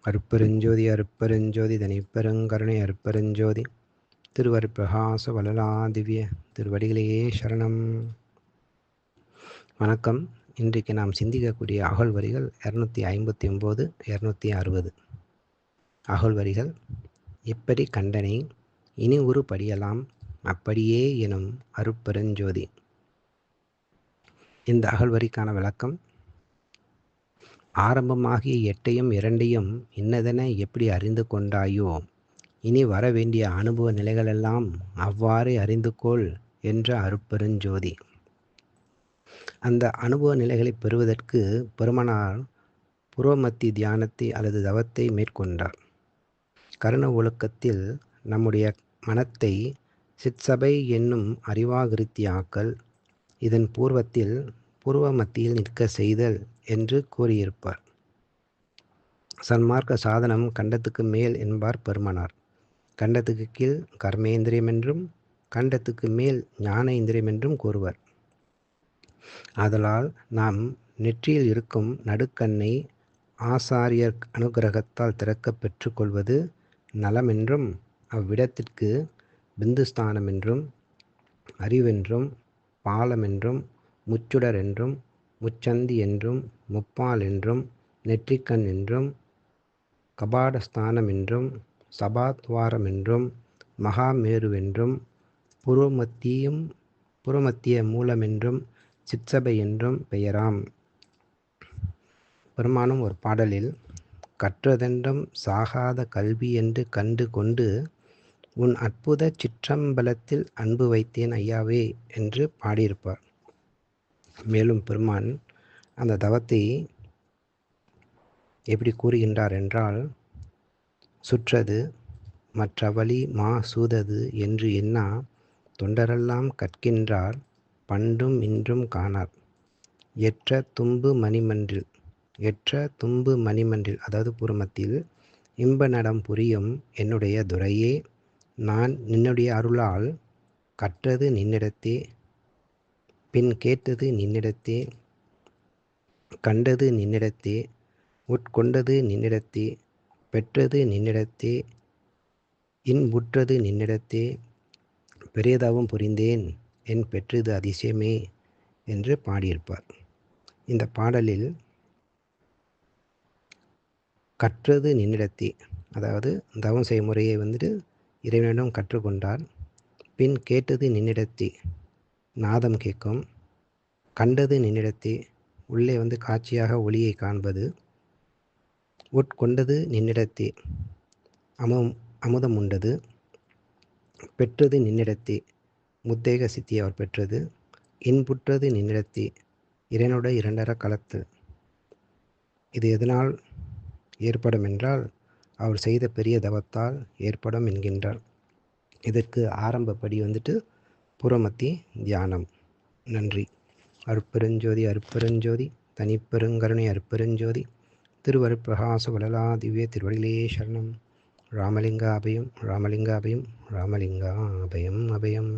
அருட்பெருஞ்சோதி அருட்பெருஞ்சோதி தனிப்பெருங்கருணை அருட்பெருஞ்சோதி திருவருட்பிரகாச வளலா திவ்ய திருவடிகளையே சரணம். வணக்கம். இன்றைக்கு நாம் சிந்திக்கக்கூடிய அகல் வரிகள் 259 260. அகல் வரிகள்: இப்படி கண்டனை இனி ஒரு படியலாம் அப்படியே எனும் அருட்பெருஞ்சோதி. இந்த அகல் வரிக்கான விளக்கம்: ஆரம்பமாகிய எட்டையும் இரண்டையும் இன்னதென எப்படி அறிந்து கொண்டாயோ, இனி வரவேண்டிய அனுபவ நிலைகளெல்லாம் அவ்வாறே அறிந்து கொள் என்ற அருட்பெருஞ்சோதி. அந்த அனுபவ நிலைகளை பெறுவதற்கு பெருமானார் புருவமத்தி தியானத்தை அல்லது தவத்தை மேற்கொண்டார். கருண ஒழுக்கத்தில் நம்முடைய மனத்தை சிற்சபை என்னும் அறிவாகிருத்தியாக்கல், இதன் பூர்வத்தில் பூர்வ மத்தியில் நிற்க செய்தல் என்று கூறியிருப்பார். சன்மார்க்க சாதனம் கண்டத்துக்கு மேல் என்பார் பெருமானார். கண்டத்துக்கு கீழ் கர்மேந்திரியம் என்றும் கண்டத்துக்கு மேல் ஞான இந்திரியம் என்றும் கூறுவர். ஆதலால் நாம் நெற்றியில் இருக்கும் நடுக்கண்ணை ஆசாரியர் அனுகிரகத்தால் திறக்க பெற்றுக்கொள்வது நலமென்றும், அவ்விடத்திற்கு பிந்துஸ்தானம் என்றும், அறிவென்றும், பாலமென்றும், முச்சுடர் என்றும், முச்சந்தி என்றும், முப்பால் என்றும், நெற்றிக்கண் என்றும், கபாடஸ்தானம் என்றும், சபாத்வாரம் என்றும், மகாமேருவென்றும், புருவமத்திய மூலமென்றும், சிற்சபை என்றும் பெயராம். பெருமானும் ஒரு பாடலில் கற்றதென்றும் சாகாத கல்வி என்று கண்டு கொண்டு உன் அற்புத சிற்றம்பலத்தில் அன்பு வைத்தேன் ஐயாவே என்று பாடியிருப்பார். மேலும் பெருமான் அந்த தவத்தை எப்படி கூறுகின்றார் என்றால், சுற்றது மற்ற வழி மா சூதது என்று எண்ணா தொண்டரெல்லாம் கற்கின்றார் பண்டும் இன்றும் காணார் எற்ற தும்பு மணிமன்றில் அதாவது பூர்வமத்தில் இன்ப நடம் புரியும் என்னுடைய துரையே, நான் நின்னுடைய அருளால் கற்றது நின்னிடத்தே, பின் கேட்டது நின்னிடத்தே, கண்டது நின்னிடத்தே, உட்கொண்டது நின்னிடத்தே, பெற்றது நின்னிடத்தே, இன்புற்றது நின்னிடத்தே, பெரியதாவும் புரிந்தேன் என் பெற்றது அதிசயமே என்று பாடியிருப்பார். இந்த பாடலில் கற்றது நின்னிடத்தே, அதாவது தவம் செய்யும் முறையை இறைவனிடம் கற்றுக்கொண்டார். பின் கேட்டது நின்னிடத்தே, நாதம் கேட்கும். கண்டது நின்னிடத்தே, உள்ளே காட்சியாக ஒளியை காண்பது. உட்கொண்டது நின்னிடத்தே, அமுதம் உண்டது. பெற்றது நின்னிடத்தே, முத்தேக சித்தி அவர் பெற்றது. இன்புற்றது நின்னிடத்தே, இறைவனோட இரண்டர கலத்து. இது எதனால் ஏற்படும் என்றால், அவர் செய்த பெரிய தவத்தால் ஏற்படும் என்கின்றார். இதற்கு ஆரம்பப்படி புறமத்தி தியானம். நன்றி. அருட்பெருஞ்சோதி அருட்பெருஞ்சோதி தனிப்பெருங்கருணை அருட்பெருஞ்சோதி திருவருட்பிரகாச வளலா திவ்ய திருவடிகளே சரணம். ராமலிங்க அபயம் ராமலிங்க அபயம் ராமலிங்க அபயம் அபயம்.